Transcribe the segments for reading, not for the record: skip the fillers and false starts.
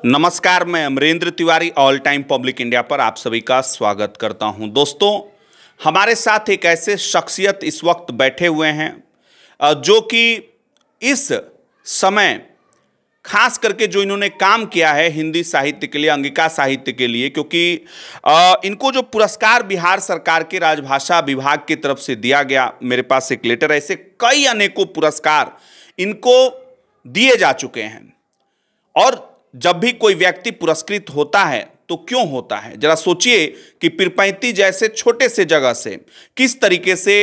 नमस्कार, मैं Amrendra Tiwari all time public India पर आप सभी का स्वागत करता हूं। दोस्तों, हमारे साथ एक ऐसे शख्सियत इस वक्त बैठे हुए हैं जो कि इस समय खास करके जो इन्होंने काम किया है हिंदी साहित्य के लिए, अंगिका साहित्य के लिए, क्योंकि इनको जो पुरस्कार बिहार सरकार के राजभाषा विभाग की तरफ से दिया गया, मेरे पास एक लेटर, ऐसे कई अनेकों पुरस्कार इनको दिए जा चुके हैं। और जब भी कोई व्यक्ति पुरस्कृत होता है तो क्यों होता है, जरा सोचिए कि पीरपैंती जैसे छोटे से जगह से किस तरीके से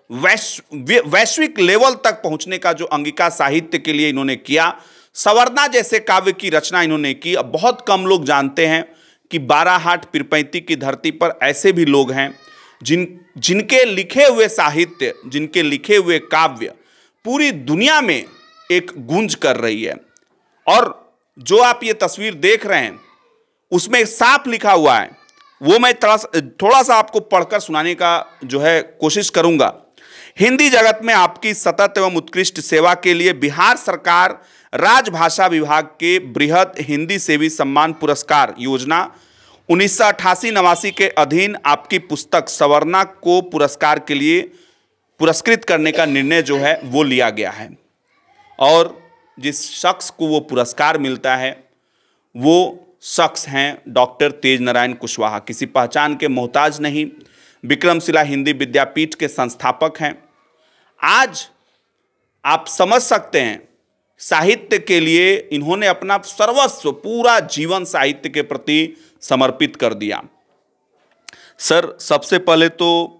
वैश्विक लेवल तक पहुंचने का जो अंगिका साहित्य के लिए इन्होंने किया, सवर्णा जैसे काव्य की रचना इन्होंने की। अब बहुत कम लोग जानते हैं कि बाराहाट पीरपैंती की धरती पर ऐसे भी लोग हैं जिनके लिखे हुए साहित्य, जिनके लिखे हुए काव्य पूरी दुनिया में एक गूंज कर रही है। और जो आप ये तस्वीर देख रहे हैं उसमें साफ लिखा हुआ है, वो मैं थोड़ा सा आपको पढ़कर सुनाने का जो है कोशिश करूंगा। हिंदी जगत में आपकी सतत एवं उत्कृष्ट सेवा के लिए बिहार सरकार राजभाषा विभाग के बृहद हिंदी सेवी सम्मान पुरस्कार योजना 1988-89 के अधीन आपकी पुस्तक सवर्णा को पुरस्कार के लिए पुरस्कृत करने का निर्णय जो है वो लिया गया है। और जिस शख्स को वो पुरस्कार मिलता है वो शख्स हैं डॉक्टर तेज नारायण कुशवाहा। किसी पहचान के मोहताज नहीं, विक्रमशिला हिंदी विद्यापीठ के संस्थापक हैं। आज आप समझ सकते हैं साहित्य के लिए इन्होंने अपना सर्वस्व, पूरा जीवन साहित्य के प्रति समर्पित कर दिया। सर, सबसे पहले तो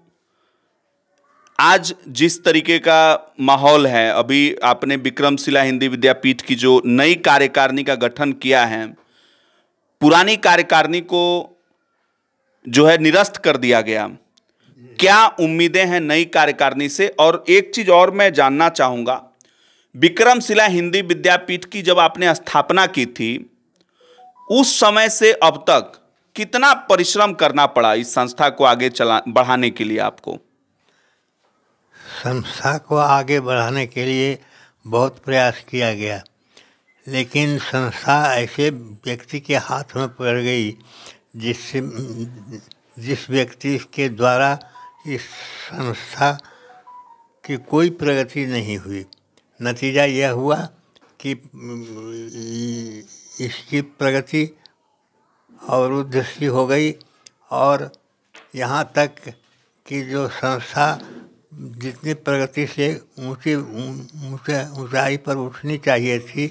आज जिस तरीके का माहौल है, अभी आपने विक्रमशिला हिंदी विद्यापीठ की जो नई कार्यकारिणी का गठन किया है, पुरानी कार्यकारिणी को जो है निरस्त कर दिया गया, क्या उम्मीदें हैं नई कार्यकारिणी से? और एक चीज और मैं जानना चाहूंगा, विक्रमशिला हिंदी विद्यापीठ की जब आपने स्थापना की थी उस समय से अब तक कितना परिश्रम करना पड़ा इस संस्था को आगे बढ़ाने के लिए आपको? संस्था को आगे बढ़ाने के लिए बहुत प्रयास किया गया, लेकिन संस्था ऐसे व्यक्ति के हाथ में पड़ गई जिस व्यक्ति के द्वारा इस संस्था की कोई प्रगति नहीं हुई। नतीजा यह हुआ कि इसकी प्रगति अवरुद्ध सी हो गई और यहाँ तक कि जो संस्था जितनी प्रगति से ऊंचाई पर उठनी चाहिए थी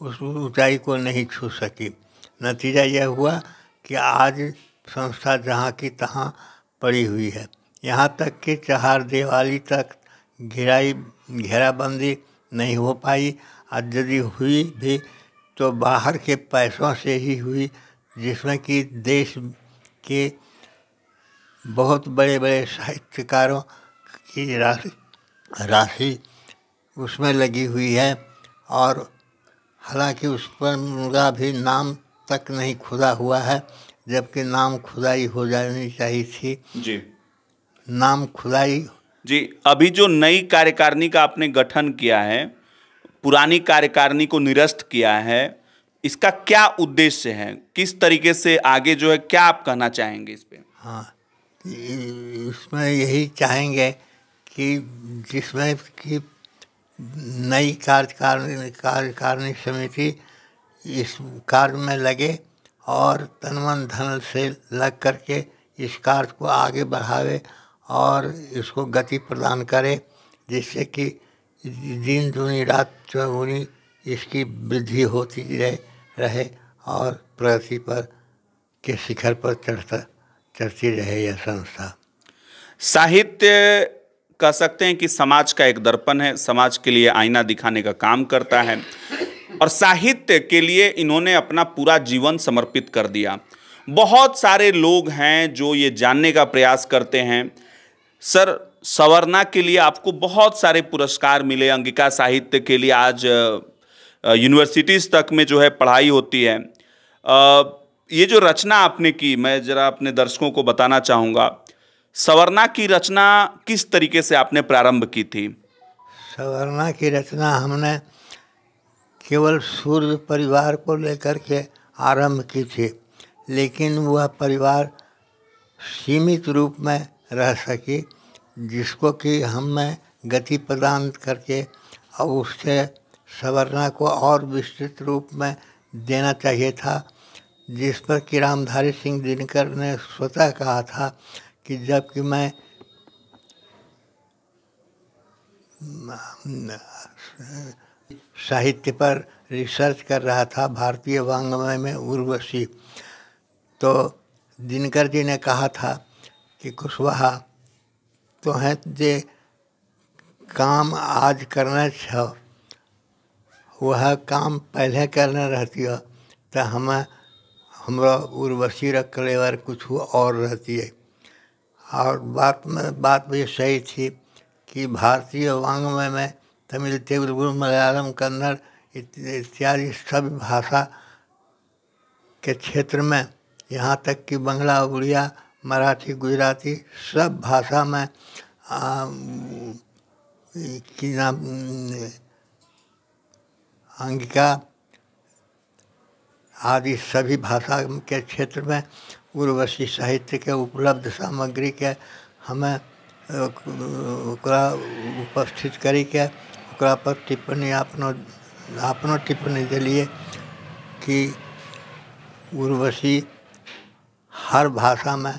उस ऊंचाई को नहीं छू सकी। नतीजा यह हुआ कि आज संस्था जहाँ की तहाँ पड़ी हुई है। यहाँ तक कि चहार दिवाली तक घेराबंदी नहीं हो पाई, और यदि हुई भी तो बाहर के पैसों से ही हुई, जिसमें कि देश के बहुत बड़े बड़े साहित्यकारों की राशि उसमें लगी हुई है। और हालांकि उस पर उनका भी नाम तक नहीं खुदा हुआ है, जबकि नाम खुदाई हो जानी चाहिए थी जी। नाम खुदाई जी, अभी जो नई कार्यकारिणी का आपने गठन किया है, पुरानी कार्यकारिणी को निरस्त किया है, इसका क्या उद्देश्य है? किस तरीके से आगे जो है, क्या आप कहना चाहेंगे इस पे? हाँ, इसमें यही चाहेंगे कि जिसमें कि नई कार्यकारिणी समिति इस कार्य में लगे और तन मन धन से लग करके इस कार्य को आगे बढ़ावे और इसको गति प्रदान करे, जिससे कि दिन दूनी रात चौगुनी इसकी वृद्धि होती रहे और प्रगति पर के शिखर पर चढ़ती रहे यह संस्था। साहित्य कह सकते हैं कि समाज का एक दर्पण है, समाज के लिए आईना दिखाने का काम करता है, और साहित्य के लिए इन्होंने अपना पूरा जीवन समर्पित कर दिया। बहुत सारे लोग हैं जो ये जानने का प्रयास करते हैं, सर सवर्णा के लिए आपको बहुत सारे पुरस्कार मिले, अंगिका साहित्य के लिए आज यूनिवर्सिटीज़ तक में जो है पढ़ाई होती है। ये जो रचना आपने की, मैं ज़रा अपने दर्शकों को बताना चाहूँगा, सवर्णा की रचना किस तरीके से आपने प्रारंभ की थी? सवर्णा की रचना हमने केवल सूर्य परिवार को लेकर के आरंभ की थी, लेकिन वह परिवार सीमित रूप में रह सकी, जिसको कि हमें गति प्रदान करके और उससे संवरना को और विस्तृत रूप में देना चाहिए था, जिस पर कि रामधारी सिंह दिनकर ने स्वतः कहा था कि जबकि मैं साहित्य पर रिसर्च कर रहा था, भारतीय वाङ्मय में उर्वशी, तो दिनकर जी ने कहा था कि कुशवाहा तो है जे काम आज करना छ वह काम पहले करना रहती है, तो हमरा उर्वशी रख लेवर कुछ और रहती है। और बात भी सही थी कि भारतीय वाङ्मय में तमिल, तेलुगु, मलयालम, कन्नड़ इत्यादि सभी भाषा के क्षेत्र में, यहाँ तक कि बंगला, उड़िया, मराठी, गुजराती सब भाषा में की नाम अंगिका आदि सभी भाषा के क्षेत्र में उर्वशी साहित्य के उपलब्ध सामग्री के हमें ओकरा उपस्थित करी के ओकरा पर टिप्पणी अपनो टिप्पणी दिलिए कि उर्वशी हर भाषा में,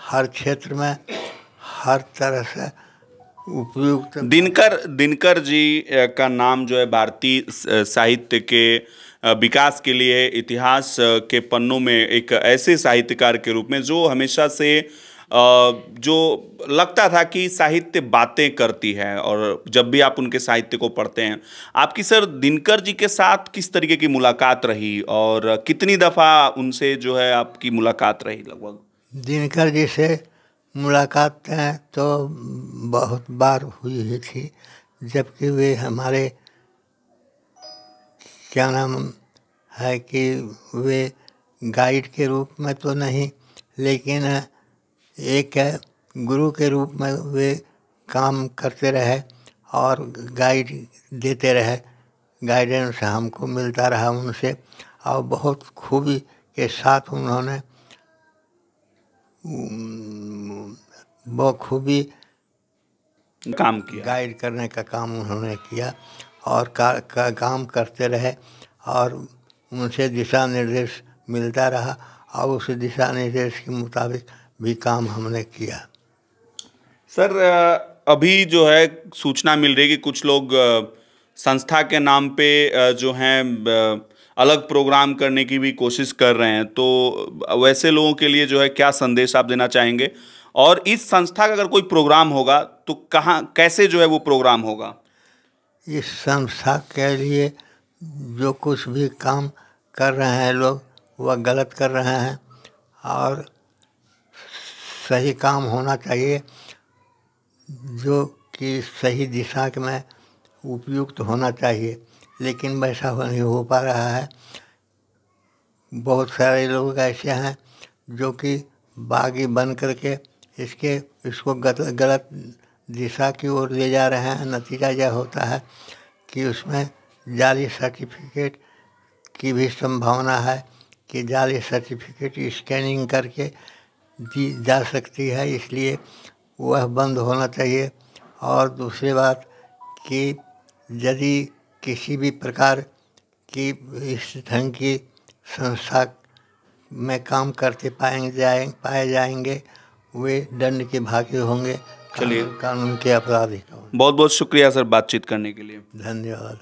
हर क्षेत्र में, हर तरह से उपयुक्त। दिनकर जी का नाम जो है भारतीय साहित्य के विकास के लिए इतिहास के पन्नों में एक ऐसे साहित्यकार के रूप में जो हमेशा से जो लगता था कि साहित्य बातें करती है, और जब भी आप उनके साहित्य को पढ़ते हैं, आपकी सर दिनकर जी के साथ किस तरीके की मुलाकात रही और कितनी दफ़ा उनसे जो है आपकी मुलाकात रही? लगभग दिनकर जी से मुलाकातें तो बहुत बार हुई ही थी, जबकि वे हमारे क्या नाम है कि वे गाइड के रूप में तो नहीं, लेकिन एक गुरु के रूप में वे काम करते रहे और गाइड देते रहे। गाइडेंस हमको मिलता रहा उनसे, और बहुत खूबी के साथ उन्होंने बखूबी काम किया, गाइड करने का काम उन्होंने किया और काम करते रहे, और उनसे दिशा निर्देश मिलता रहा और उस दिशा निर्देश के मुताबिक भी काम हमने किया। सर अभी जो है सूचना मिल रही है कि कुछ लोग संस्था के नाम पे जो हैं अलग प्रोग्राम करने की भी कोशिश कर रहे हैं, तो वैसे लोगों के लिए जो है क्या संदेश आप देना चाहेंगे? और इस संस्था का अगर कोई प्रोग्राम होगा तो कहाँ, कैसे जो है वो प्रोग्राम होगा? इस संस्था के लिए जो कुछ भी काम कर रहे हैं लोग, वह गलत कर रहे हैं और सही काम होना चाहिए, जो कि सही दिशा में उपयुक्त होना चाहिए, लेकिन वैसा नहीं हो पा रहा है। बहुत सारे लोग ऐसे हैं जो कि बागी बन करके इसको गलत दिशा की ओर ले जा रहे हैं। नतीजा यह होता है कि उसमें जाली सर्टिफिकेट की भी संभावना है कि जाली सर्टिफिकेट स्कैनिंग करके दी जा सकती है, इसलिए वह बंद होना चाहिए। और दूसरी बात कि यदि किसी भी प्रकार की इस ढंग की संस्था में काम करते पाए जाएंगे, वे दंड के भागी होंगे, चलिए, कानून के अपराधी। बहुत बहुत शुक्रिया सर बातचीत करने के लिए। धन्यवाद।